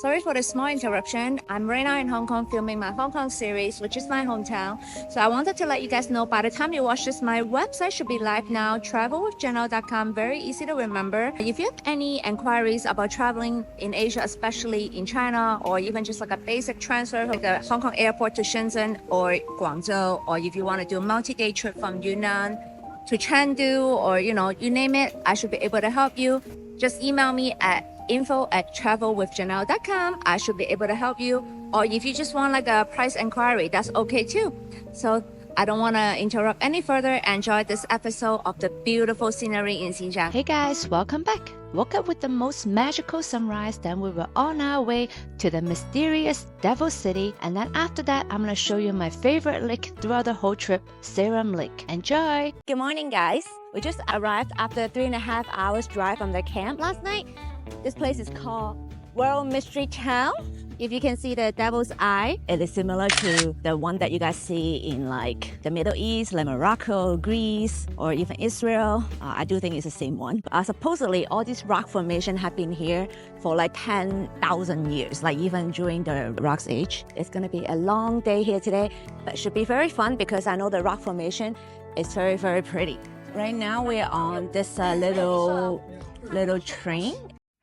Sorry for the small interruption. I'm right now in Hong Kong filming my Hong Kong series, which is my hometown. So I wanted to let you guys know by the time you watch this, my website should be live now, travelwithjanelle.com, very easy to remember. If you have any inquiries about traveling in Asia, especially in China, or even just like a basic transfer like the Hong Kong airport to Shenzhen or Guangzhou, or if you want to do a multi-day trip from Yunnan to Chengdu, or you name it, I should be able to help you. Just email me at info@travelwithjanelle.com. I should be able to help you. Or if you just want like a price inquiry, that's okay too. So I don't want to interrupt any further. Enjoy this episode of the beautiful scenery in Xinjiang. Hey guys, welcome back. Woke up with the most magical sunrise, then we were on our way to the mysterious Devil City, and then after that I'm gonna show you my favorite lake throughout the whole trip, Sayram Lake. Enjoy! Good morning, guys. We just arrived after 3.5 hours drive from the camp last night. This place is called World Mystery Town. If you can see the devil's eye, it is similar to the one that you guys see in like the Middle East, like Morocco, Greece, or even Israel. I do think it's the same one. Supposedly, all these rock formations have been here for like 10,000 years, like even during the Rock's Age. It's gonna be a long day here today, but it should be very fun because I know the rock formation is very, very pretty. Right now, we're on this little train.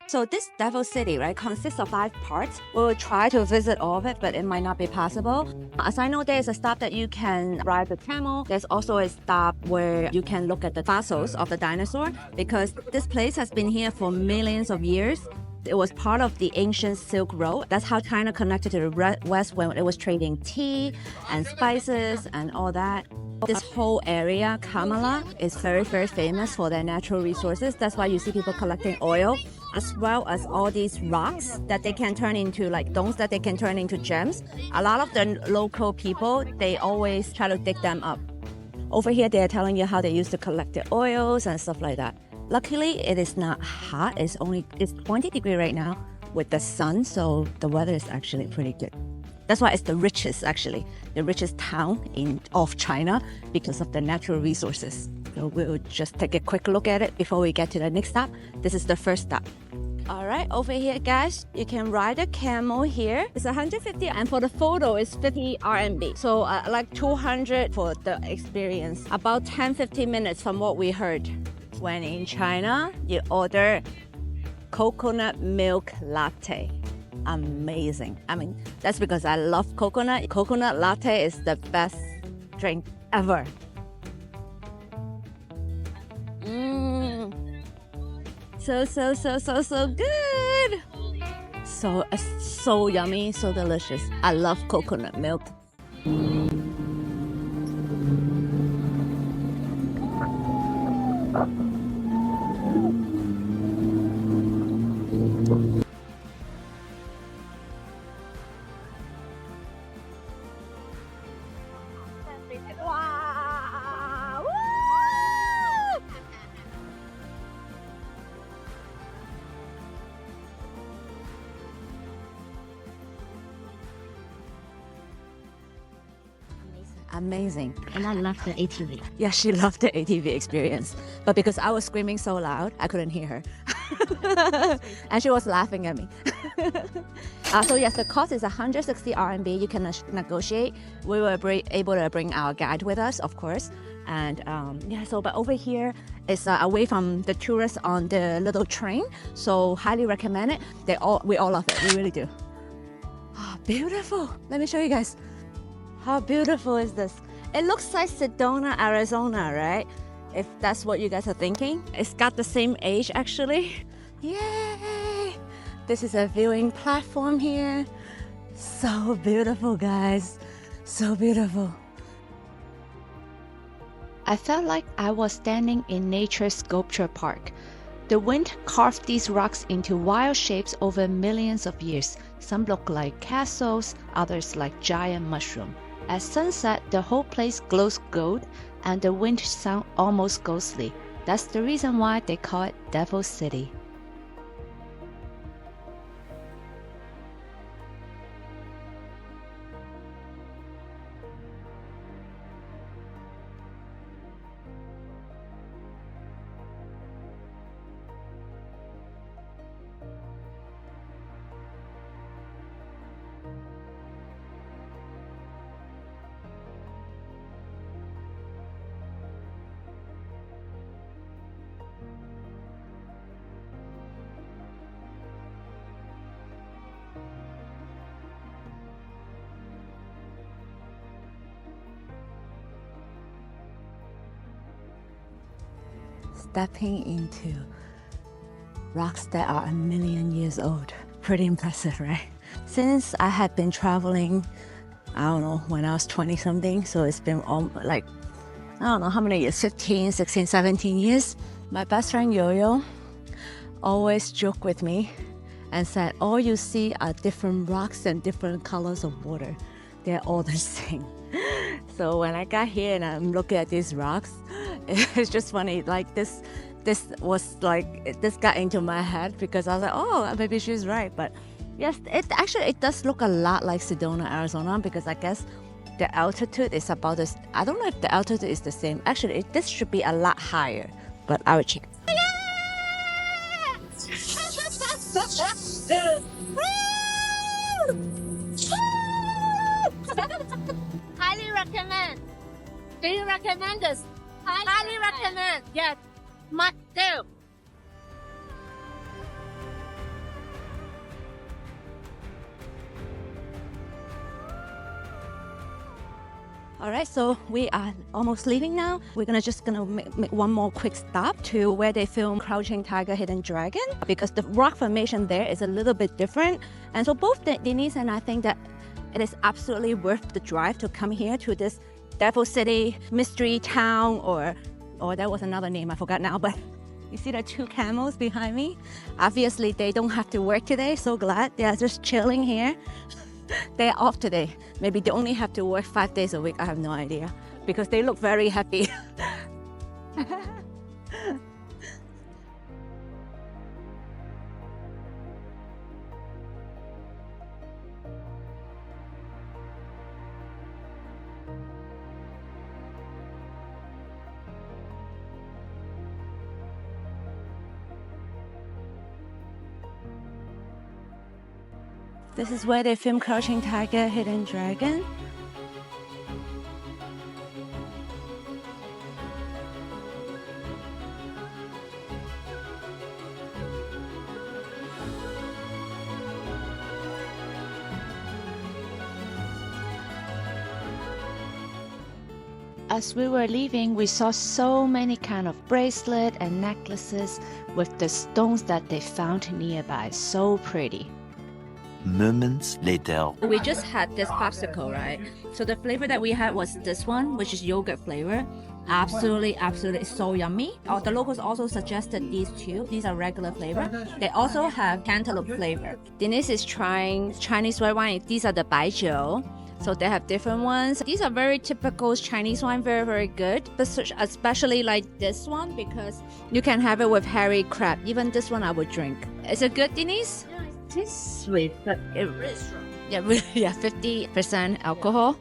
So this Devil City, right, consists of 5 parts. We'll try to visit all of it, but it might not be possible. As I know, there's a stop that you can ride the camel. There's also a stop where you can look at the fossils of the dinosaur, because this place has been here for millions of years. It was part of the ancient Silk Road. That's how China connected to the West when it was trading tea and spices and all that. This whole area, Kamala, is very, very famous for their natural resources. That's why you see people collecting oil, as well as all these rocks that they can turn into like stones that they can turn into gems. A lot of the local people, they always try to dig them up. Over here, they are telling you how they used to collect the oils and stuff like that. Luckily, it is not hot. It's 20 degrees right now with the sun, so the weather is actually pretty good. That's why it's the richest town of China because of the natural resources. So we'll just take a quick look at it before we get to the next stop. This is the first stop. All right, over here, guys, you can ride a camel here. It's 150, and for the photo, it's 50 RMB. So like 200 for the experience. About 10-15 minutes from what we heard. When in China, you order coconut milk latte. Amazing. I mean, that's because I love coconut. Coconut latte is the best drink ever. So good. So yummy, so delicious. I love coconut milk. Wow! Woo! Amazing. And I love the ATV. Yeah, she loved the ATV experience. But because I was screaming so loud, I couldn't hear her. And she was laughing at me. So yes, the cost is 160 RMB. You can negotiate. We were able to bring our guide with us, of course. And but over here is away from the tourists on the little train. So highly recommend it. We all love it. We really do. Oh, beautiful. Let me show you guys. How beautiful is this? It looks like Sedona, Arizona, right? If that's what you guys are thinking. It's got the same age, actually. Yay! This is a viewing platform here. So beautiful, guys. So beautiful. I felt like I was standing in nature's sculpture park. The wind carved these rocks into wild shapes over millions of years. Some look like castles, others like giant mushrooms. At sunset, the whole place glows gold and the wind sounds almost ghostly. That's the reason why they call it Devil City. stepping into rocks that are 1,000,000 years old. Pretty impressive, right? Since I had been traveling, I don't know, when I was 20 something, so it's been like, I don't know how many years, 15, 16, 17 years. My best friend Yo-Yo always joked with me and said, all you see are different rocks and different colors of water. They're all the same. So when I got here and I'm looking at these rocks, it's just funny, like this was like, this got into my head because I was like, oh, maybe she's right. But yes, it does look a lot like Sedona, Arizona, because I guess the altitude is about this. I don't know if the altitude is the same. Actually, this should be a lot higher, but I will check. Highly recommend. Do you recommend this? Highly recommend. Yes, must do. All right, so we are almost leaving now. We're just gonna make one more quick stop to where they film Crouching Tiger, Hidden Dragon, because the rock formation there is a little bit different. And so both Denise and I think that it is absolutely worth the drive to come here to this Devil City mystery town, or that was another name, I forgot now, but you see the two camels behind me? Obviously, they don't have to work today, so glad. They are just chilling here. They're off today. Maybe they only have to work 5 days a week. I have no idea because they look very happy. This is where they film Crouching Tiger, Hidden Dragon. As we were leaving, we saw so many kind of bracelets and necklaces with the stones that they found nearby. So pretty. Moments later. We just had this popsicle, right? So the flavor that we had was this one, which is yogurt flavor. Absolutely so yummy. The locals also suggested these two. These are regular flavor. They also have cantaloupe flavor. Denise is trying Chinese white wine. These are the baijiu. So they have different ones. These are very typical Chinese wine, very, very good. Especially like this one because you can have it with hairy crab. Even this one I would drink. Is it good, Denise? It's sweet, but it's really strong. Yeah, 50% alcohol.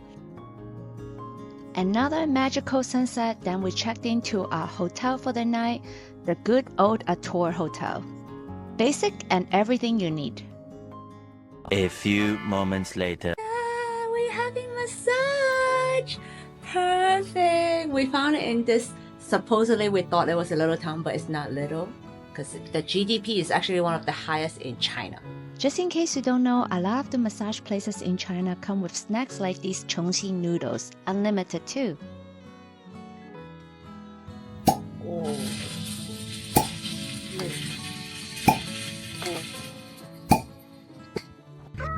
Another magical sunset. Then we checked into our hotel for the night, the good old Atour hotel. Basic and everything you need. A few moments later. We're having massage. Perfect. We found it in this. Supposedly, we thought it was a little town, but it's not little because the GDP is actually one of the highest in China. Just in case you don't know, a lot of the massage places in China come with snacks like these Chongqing noodles, unlimited too. Oh.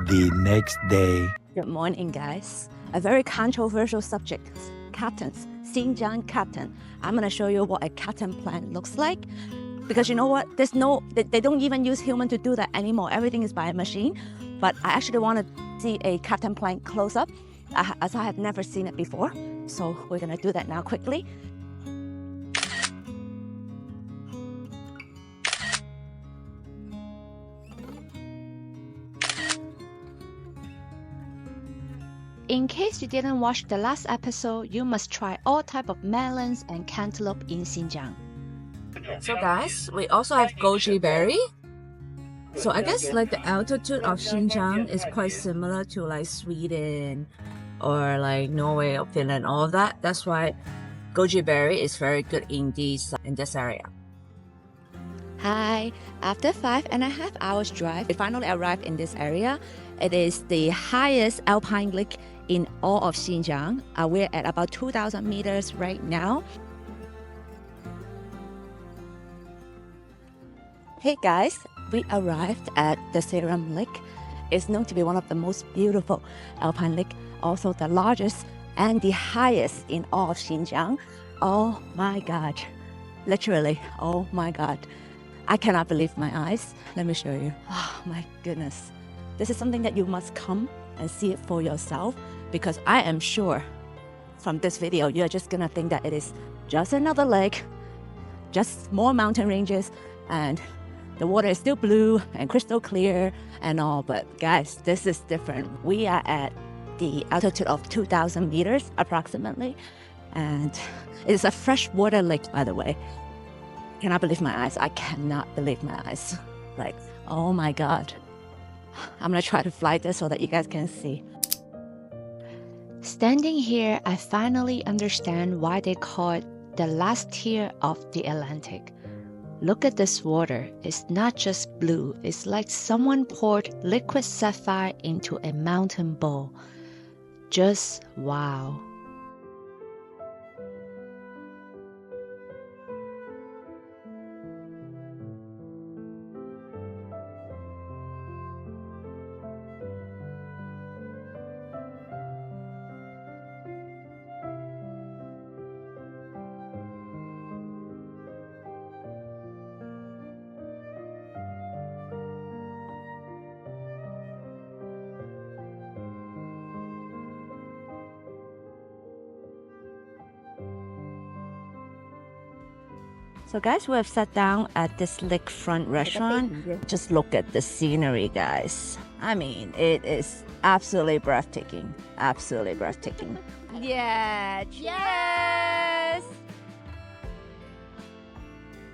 The next day. Good morning, guys. A very controversial subject, captains, Xinjiang captain. I'm going to show you what a captain plant looks like. Because you know what? They don't even use human to do that anymore. Everything is by a machine. But I actually want to see a captain plant close up, as I had never seen it before. So we're going to do that now quickly. In case you didn't watch the last episode, you must try all type of melons and cantaloupe in Xinjiang. So guys, we also have goji berry. So I guess like the altitude of Xinjiang is quite similar to like Sweden or like Norway or Finland, all of that. That's why goji berry is very good in this area. Hi, after 5.5 hours drive, we finally arrived in this area. It is the highest alpine lake in all of Xinjiang. We're at about 2,000 meters right now. Hey guys, we arrived at the Sayram Lake. It's known to be one of the most beautiful alpine lake, also the largest and the highest in all of Xinjiang. Oh my god. Literally, oh my god. I cannot believe my eyes. Let me show you. Oh my goodness. This is something that you must come and see it for yourself, because I am sure from this video, you're just gonna think that it is just another lake, just more mountain ranges, and the water is still blue and crystal clear and all. But guys, this is different. We are at the altitude of 2,000 meters approximately, and it's a freshwater lake, by the way. Cannot believe my eyes. I cannot believe my eyes. Like, oh my god. I'm gonna try to fly this so that you guys can see. Standing here, I finally understand why they call it the last tier of the Atlantic. Look at this water. It's not just blue. It's like someone poured liquid sapphire into a mountain bowl. Just wow. So guys, we have sat down at this lakefront restaurant. Just look at the scenery, guys. I mean, it is absolutely breathtaking. Absolutely breathtaking. Yeah, cheers!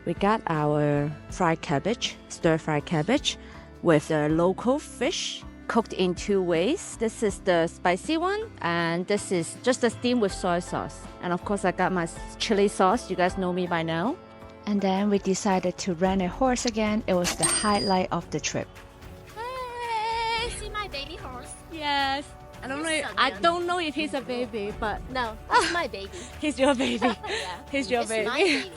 We got our fried cabbage, stir-fried cabbage with the local fish cooked in two ways. This is the spicy one, and this is just a steam with soy sauce. And of course, I got my chili sauce. You guys know me by now. And then we decided to rent a horse again. It was the highlight of the trip. Hey, see my baby horse? Yes. I don't know if he's a baby, but No, it's my baby. he's your baby. Yeah, He's your it's baby. my baby.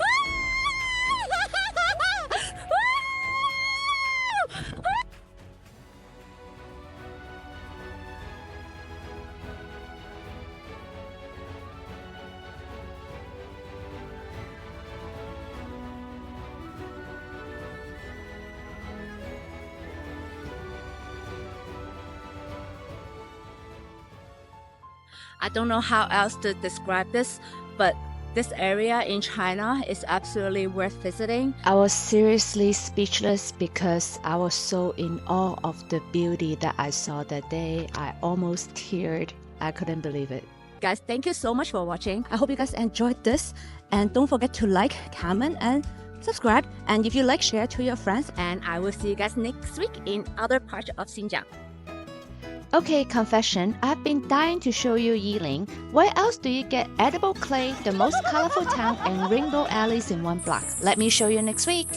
I don't know how else to describe this, but this area in China is absolutely worth visiting. I was seriously speechless because I was so in awe of the beauty that I saw that day. I almost teared. I couldn't believe it. Guys, thank you so much for watching. I hope you guys enjoyed this. And don't forget to like, comment, and subscribe. And if you like, share to your friends. And I will see you guys next week in other parts of Xinjiang. Okay, confession. I've been dying to show you Yiling. Where else do you get edible clay, the most colorful town, and rainbow alleys in one block? Let me show you next week.